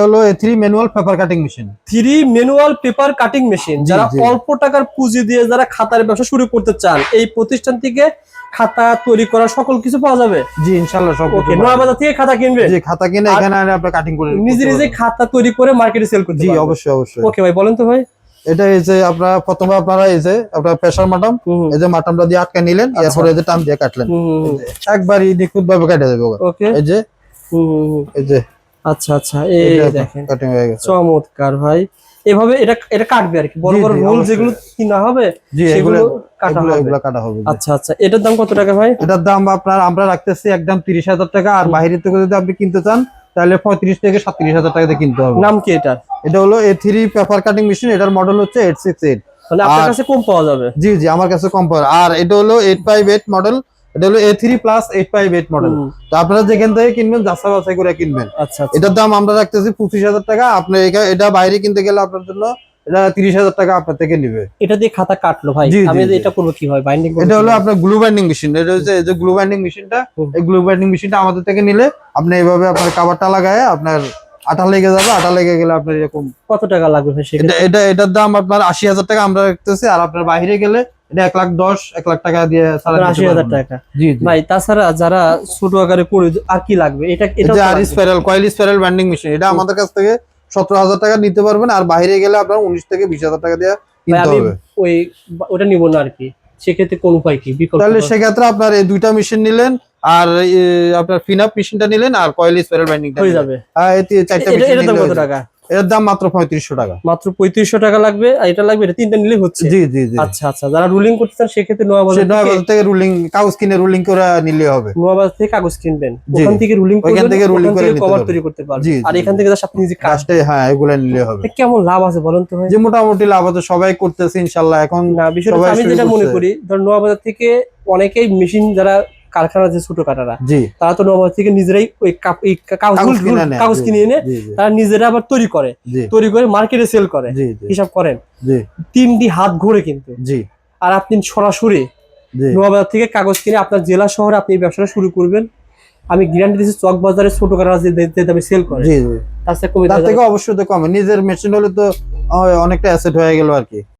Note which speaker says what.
Speaker 1: হলো A3 manual paper cutting machine.
Speaker 2: 3 manual paper cutting machine. যারা অল্প টাকার পুঁজি দিয়ে যারা খাতার ব্যবসা শুরু করতে চান, এই প্রতিষ্ঠান থেকে খাতা তৈরি করা সকল কিছু পাওয়া যাবে।
Speaker 1: জি ইনশাআল্লাহ সব।
Speaker 2: ওকে, নয়াবাজার থেকে খাতা কিনবে?
Speaker 1: জি খাতা কিনে এখানে আপনি কাটিং করে
Speaker 2: নিজে খাতা তৈরি করে মার্কেটে সেল করতে
Speaker 1: জি
Speaker 2: পারবেন।
Speaker 1: অবশ্যই অবশ্যই।
Speaker 2: ওকে ভাই, বলেন তো ভাই।
Speaker 1: এটা এই যে আপনারা প্রথমে এই যে আপনারা প্রেসার মাটাম, এই যে মাটামটা দিয়ে আটকে নিলেন, এরপর এই যে টান দিয়ে কাটলেন, একবারই নিখুঁত ভাবে কেটে যাবে।
Speaker 2: ওকে,
Speaker 1: এই যে এই যে
Speaker 2: আচ্ছা আচ্ছা, এই দেখেন
Speaker 1: কাটিং হয়ে গেছে।
Speaker 2: চমৎকার ভাই। এভাবে এটা কাটবে আর কি, বড় বড় রোল যেগুলো কিনা হবে সেগুলো কাটা হবে,
Speaker 1: এগুলো কাটা হবে।
Speaker 2: আচ্ছা আচ্ছা, এটার দাম কত টাকা ভাই?
Speaker 1: এটার দাম আমরা রাখতেছি একদম 30,000 টাকা। আর বাইরে থেকে যদি আপনি কিনতে চান তাহলে 35 থেকে 37,000 টাকাতে কিনতে হবে।
Speaker 2: নাম কি এটা?
Speaker 1: এটা হলো A3 পেপার কাটিং মেশিন। এটার মডেল হচ্ছে 868।
Speaker 2: মানে আপনার কাছে কম পাওয়া যাবে?
Speaker 1: জি জি আমার কাছে কম পাওয়া। আর এটা হলো 858 মডেল। এটা হলো A3 প্লাস 858 মডেল। তো আপনারা যেখান থেকে কিনবেন যাচাই বাছাই করে কিনবেন।
Speaker 2: আচ্ছা,
Speaker 1: এটার দাম আমরা রাখতেছি 25,000 টাকা। আপনি এটা বাইরে কিনতে গেলে আপনার জন্য এটা 30,000 টাকা আপনার থেকে নিবে।
Speaker 2: এটা দিয়ে খাতা কাটলো ভাই, আমি এটা করব কি হয়? বাইন্ডিং
Speaker 1: এটা হলো আপনার গ্লু বাইন্ডিং মেশিন। এটা হচ্ছে এই যে গ্লু বাইন্ডিং মেশিনটা, এই গ্লু বাইন্ডিং মেশিনটা আমাদের থেকে নিলে আপনি এইভাবে আপনার কভারটা লাগায় আপনার আঠা লেগে যাবে। আঠা লেগে গেলে আপনার এরকম।
Speaker 2: কত টাকা লাগবে ভাই সেটা?
Speaker 1: এটার দাম আপনার 80,000 টাকা আমরা রাখতেছি। আর আপনার বাইরে গেলে এটা 1,10,000 1 লাখ টাকা দিয়ে
Speaker 2: 80,000 টাকা।
Speaker 1: জি
Speaker 2: ভাই তাছাড়া যারা ছোট আকারে করে আর কি লাগবে? এটা
Speaker 1: আর spiral coil spiral binding machine, এটা আমাদের কাছ থেকে 17,000 টাকা নিতে পারবেন। আর বাইরে গেলে আপনার 19 থেকে 20,000 টাকা দিয়ে কিনতে হবে।
Speaker 2: ওটা নিব না আর কি, সেক্ষেত্রে কোন উপায় কি বিকল্প?
Speaker 1: তাহলে সেক্ষেত্রে আপনার এই দুইটা মেশিন নিলেন, আর আপনার ফিনাপ মেশিনটা নিলেন, আর কয়েল স্পাইরাল বাইন্ডিংটা
Speaker 2: হয়ে যাবে।
Speaker 1: হ্যাঁ এই চারটা মেশিন
Speaker 2: এটার দাম কত টাকা?
Speaker 1: এর দাম মাত্র 3500 টাকা।
Speaker 2: মাত্র 3500 টাকা লাগবে। আর এটা লাগবে, এটা তিনটা নিলে হচ্ছে।
Speaker 1: জি জি জি।
Speaker 2: আচ্ছা আচ্ছা, যারা রুলিং করতে চান সেক্ষেত্রে নয়াবাজার
Speaker 1: থেকে রুলিং কাগজ কিনে রুলিং করে নিলে হবে।
Speaker 2: নয়াবাজার থেকে কাগজ কিনবেন, ওখান থেকে রুলিং করবেন,
Speaker 1: ওখান থেকে রুলিং করে
Speaker 2: কভার তৈরি করতে পারবেন। আর এখান থেকে জাস্ট আপনি নিজে
Speaker 1: কাজটা হ্যাঁ এগুলা নিলে হবে।
Speaker 2: কেমন লাভ আছে বলেন তো ভাই?
Speaker 1: যে মোটামুটি লাভ আছে, সবাই করতেছে ইনশাআল্লাহ। এখন
Speaker 2: না বিষয়টা আমি যেটা মনে করি, ধর নয়াবাজার থেকে অনেকেই মেশিন যারা কারখানা যে ছোট কাটারা, তারা তো নয়াবাজার থেকে নিজেরাই ওই কাগজ কিনে এনে তারা নিজেরা আবার তৈরি করে মার্কেটে সেল করে। হিসাব করেন 3টি হাত ঘুরে কিন্তু। আর আপনি সরাসরি নয়াবাজার থেকে কাগজ কিনে আপনার জেলা শহরে আপনি এই ব্যবসাটা শুরু করবেন। আমি গ্যারান্টি দিচ্ছি, চক বাজারে ছোট কাটারা যে দামে সেল করে তার থেকে অবশ্যই কমে। নিজের মেশিন হলে তো অনেকটা অ্যাসেট হয়ে গেল আর কি।